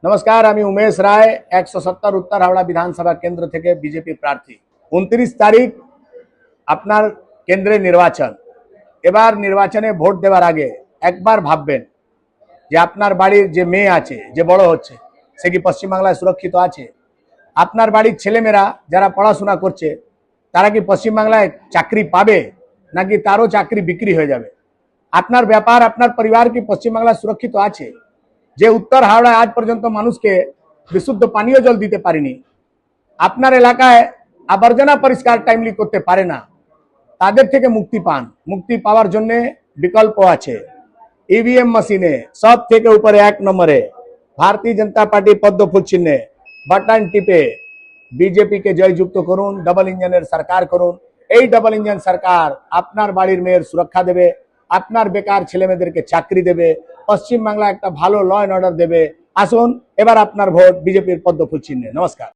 नमस्कार, আমি उमेश राय 170 उत्तर हावड़ा विधानसभा केंद्र থেকে बीजेपी प्रार्थी। 29 तारीख আপনার কেন্দ্রে নির্বাচন। এবার নির্বাচনে ভোট দেওয়ার আগে একবার ভাববেন যে আপনার বাড়ির যে মেয়ে আছে, যে বড় হচ্ছে, সে কি পশ্চিম বাংলায় সুরক্ষিত আছে? আপনার বাড়ির ছেলেমেয়েরা যারা পড়াশোনা করছে তারা কি পশ্চিম বাংলায় চাকরি পাবে, নাকি তারও চাকরি বিক্রি হয়ে যাবে? আপনার ব্যাপার, আপনার পরিবার কি পশ্চিম বাংলায় সুরক্ষিত আছে? যে উত্তর হাওড়ায় আজ পর্যন্ত মানুষকে বিশুদ্ধ পানীয় জল দিতে পারেনি, আপনার এলাকায় আবর্জনা পরিষ্কার টাইমলি করতে পারে না, তাদের থেকে মুক্তি পান। মুক্তি পাওয়ার জন্য বিকল্প আছে। ইভিএম মেশিনে সব থেকে উপরে 1 নম্বরে ভারতীয় জনতা পার্টি পদ্ম ফুল চিহ্নে বাটন টিপে বিজেপি কে জয়যুক্ত করুন। ডবল ইঞ্জিনের সরকার করুন। এই ডবল ইঞ্জিন সরকার আপনার বাড়ির মেয়ের সুরক্ষা দেবে, আপনার বেকার ছেলেমেয়েদেরকে চাকরি দেবে, পশ্চিম বাংলা একটা ভালো ল অ্যান্ড অর্ডার দেবে। আসুন, এবার আপনার ভোট বিজেপির পদ্ম ফুল চিহ্নে। নমস্কার।